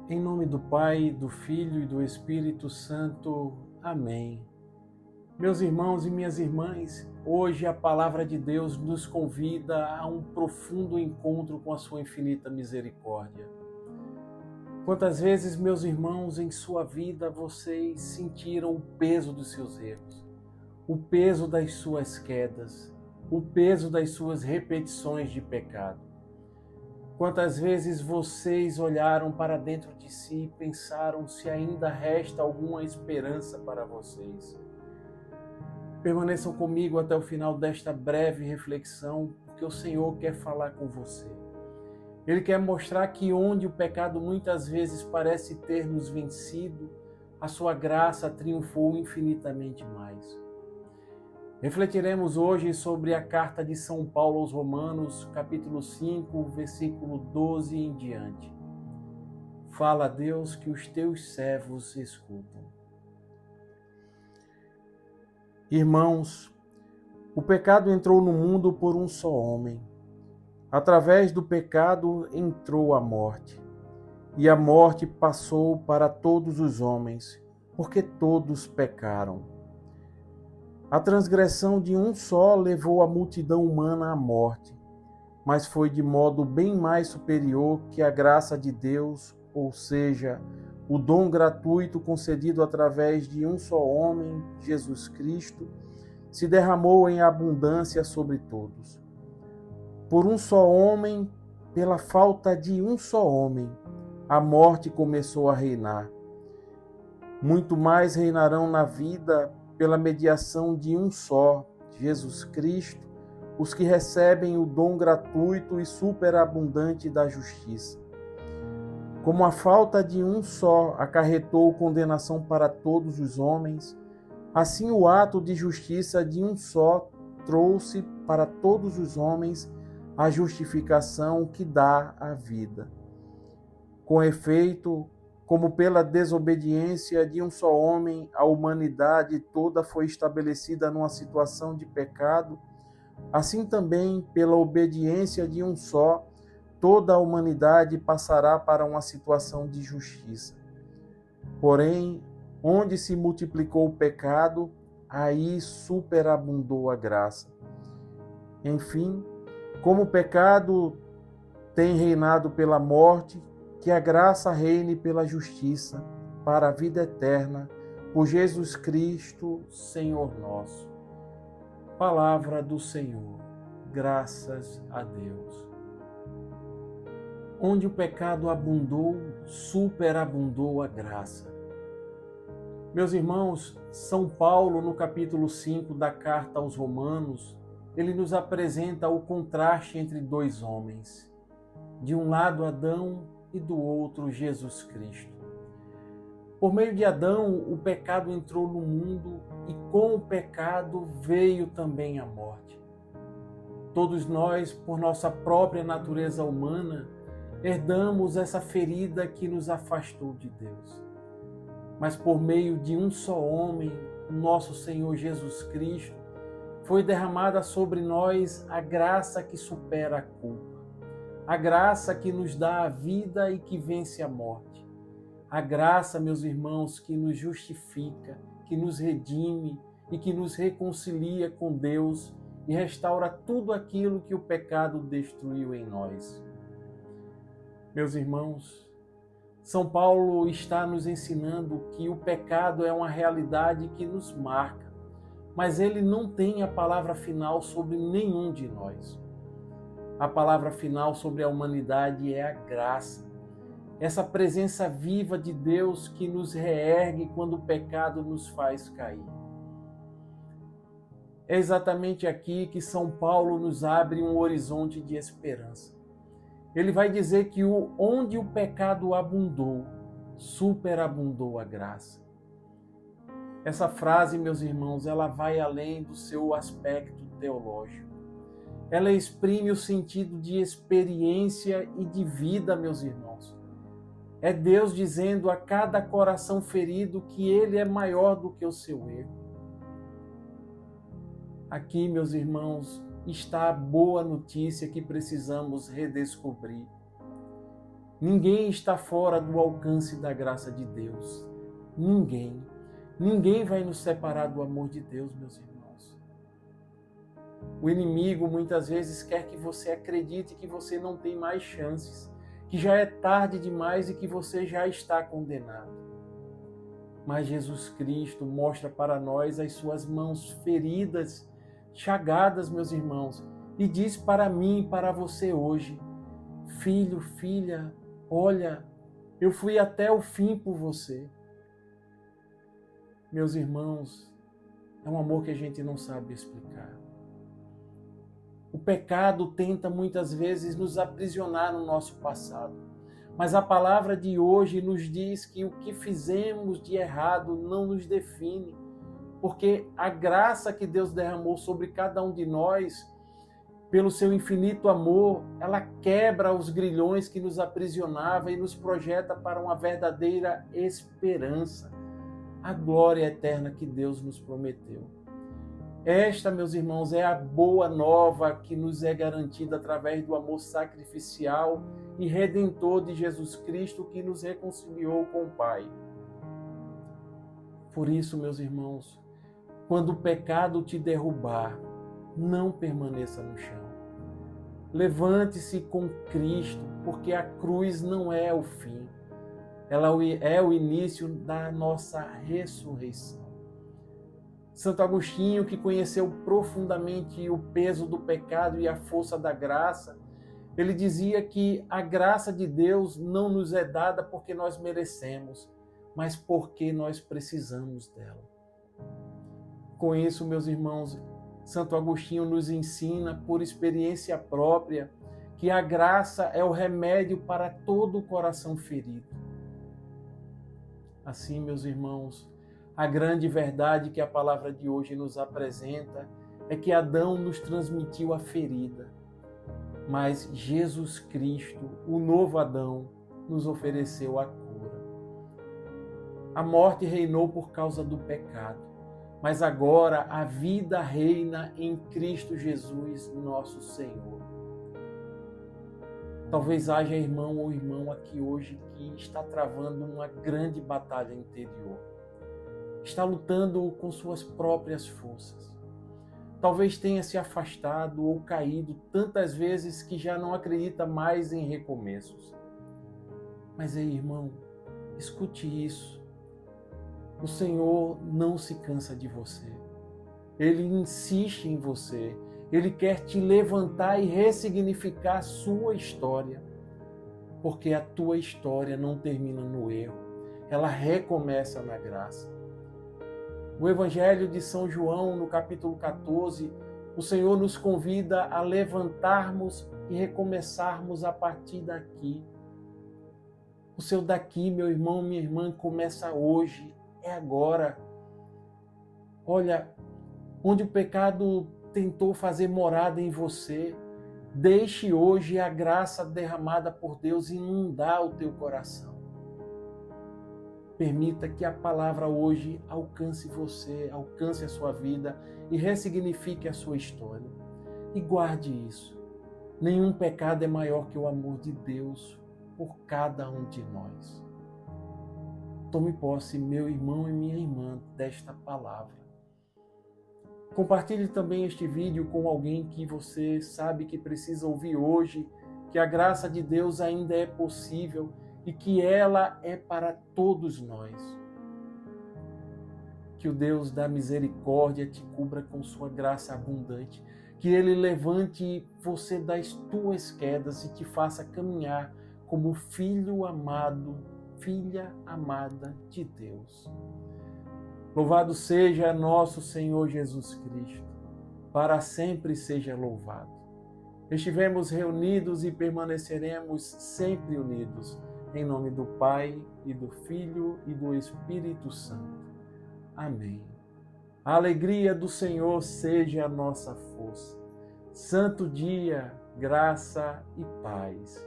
Em nome do Pai, do Filho e do Espírito Santo. Amém. Meus irmãos e minhas irmãs, hoje a palavra de Deus nos convida a um profundo encontro com a sua infinita misericórdia. Quantas vezes, meus irmãos, em sua vida vocês sentiram o peso dos seus erros, o peso das suas quedas, o peso das suas repetições de pecado? Quantas vezes vocês olharam para dentro de si e pensaram se ainda resta alguma esperança para vocês? Permaneçam comigo até o final desta breve reflexão, porque o Senhor quer falar com você. Ele quer mostrar que onde o pecado muitas vezes parece ter nos vencido, a sua graça triunfou infinitamente mais. Refletiremos hoje sobre a carta de São Paulo aos Romanos, capítulo 5, versículo 12 em diante. Fala a Deus que os teus servos escutam. Irmãos, o pecado entrou no mundo por um só homem. Através do pecado entrou a morte. E a morte passou para todos os homens, porque todos pecaram. A transgressão de um só levou a multidão humana à morte, mas foi de modo bem mais superior que a graça de Deus, ou seja, o dom gratuito concedido através de um só homem, Jesus Cristo, se derramou em abundância sobre todos. Por um só homem, pela falta de um só homem, a morte começou a reinar. Muito mais reinarão na vida pela mediação de um só, Jesus Cristo, os que recebem o dom gratuito e superabundante da justiça. Como a falta de um só acarretou condenação para todos os homens, assim o ato de justiça de um só trouxe para todos os homens a justificação que dá a vida. Com efeito, como pela desobediência de um só homem, a humanidade toda foi estabelecida numa situação de pecado, assim também, pela obediência de um só, toda a humanidade passará para uma situação de justiça. Porém, onde se multiplicou o pecado, aí superabundou a graça. Enfim, como o pecado tem reinado pela morte, que a graça reine pela justiça, para a vida eterna, por Jesus Cristo, Senhor nosso. Palavra do Senhor, graças a Deus. Onde o pecado abundou, superabundou a graça. Meus irmãos, São Paulo, no capítulo 5 da carta aos Romanos, ele nos apresenta o contraste entre dois homens. De um lado, Adão, e do outro, Jesus Cristo. Por meio de Adão, o pecado entrou no mundo e com o pecado veio também a morte. Todos nós, por nossa própria natureza humana, herdamos essa ferida que nos afastou de Deus. Mas por meio de um só homem, nosso Senhor Jesus Cristo, foi derramada sobre nós a graça que supera a culpa. A graça que nos dá a vida e que vence a morte. A graça, meus irmãos, que nos justifica, que nos redime e que nos reconcilia com Deus e restaura tudo aquilo que o pecado destruiu em nós. Meus irmãos, São Paulo está nos ensinando que o pecado é uma realidade que nos marca, mas ele não tem a palavra final sobre nenhum de nós. A palavra final sobre a humanidade é a graça. Essa presença viva de Deus que nos reergue quando o pecado nos faz cair. É exatamente aqui que São Paulo nos abre um horizonte de esperança. Ele vai dizer que onde o pecado abundou, superabundou a graça. Essa frase, meus irmãos, ela vai além do seu aspecto teológico. Ela exprime o sentido de experiência e de vida, meus irmãos. É Deus dizendo a cada coração ferido que Ele é maior do que o seu erro. Aqui, meus irmãos, está a boa notícia que precisamos redescobrir. Ninguém está fora do alcance da graça de Deus. Ninguém. Ninguém vai nos separar do amor de Deus, meus irmãos. O inimigo muitas vezes quer que você acredite que você não tem mais chances, que já é tarde demais e que você já está condenado. Mas Jesus Cristo mostra para nós as suas mãos feridas, chagadas, meus irmãos, e diz para mim e para você hoje: filho, filha, olha, eu fui até o fim por você. Meus irmãos, é um amor que a gente não sabe explicar. O pecado tenta muitas vezes nos aprisionar no nosso passado, mas a palavra de hoje nos diz que o que fizemos de errado não nos define, porque a graça que Deus derramou sobre cada um de nós, pelo seu infinito amor, ela quebra os grilhões que nos aprisionava e nos projeta para uma verdadeira esperança, a glória eterna que Deus nos prometeu. Esta, meus irmãos, é a boa nova que nos é garantida através do amor sacrificial e redentor de Jesus Cristo, que nos reconciliou com o Pai. Por isso, meus irmãos, quando o pecado te derrubar, não permaneça no chão. Levante-se com Cristo, porque a cruz não é o fim. Ela é o início da nossa ressurreição. Santo Agostinho, que conheceu profundamente o peso do pecado e a força da graça, ele dizia que a graça de Deus não nos é dada porque nós merecemos, mas porque nós precisamos dela. Com isso, meus irmãos, Santo Agostinho nos ensina, por experiência própria, que a graça é o remédio para todo o coração ferido. Assim, meus irmãos, a grande verdade que a palavra de hoje nos apresenta é que Adão nos transmitiu a ferida, mas Jesus Cristo, o novo Adão, nos ofereceu a cura. A morte reinou por causa do pecado, mas agora a vida reina em Cristo Jesus, nosso Senhor. Talvez haja irmão ou irmã aqui hoje que está travando uma grande batalha interior. Está lutando com suas próprias forças. Talvez tenha se afastado ou caído tantas vezes que já não acredita mais em recomeços. Mas aí, irmão, escute isso. O Senhor não se cansa de você. Ele insiste em você. Ele quer te levantar e ressignificar a sua história. Porque a tua história não termina no erro. Ela recomeça na graça. No Evangelho de São João, no capítulo 14, o Senhor nos convida a levantarmos e recomeçarmos a partir daqui. O seu daqui, meu irmão, minha irmã, começa hoje, é agora. Olha, onde o pecado tentou fazer morada em você, deixe hoje a graça derramada por Deus inundar o teu coração. Permita que a palavra hoje alcance você, alcance a sua vida e ressignifique a sua história. E guarde isso. Nenhum pecado é maior que o amor de Deus por cada um de nós. Tome posse, meu irmão e minha irmã, desta palavra. Compartilhe também este vídeo com alguém que você sabe que precisa ouvir hoje, que a graça de Deus ainda é possível e que ela é para todos nós. Que o Deus da misericórdia te cubra com sua graça abundante, que Ele levante você das tuas quedas e te faça caminhar como filho amado, filha amada de Deus. Louvado seja nosso Senhor Jesus Cristo, para sempre seja louvado. Estivemos reunidos e permaneceremos sempre unidos, em nome do Pai, e do Filho, e do Espírito Santo. Amém. A alegria do Senhor seja a nossa força. Santo dia, graça e paz.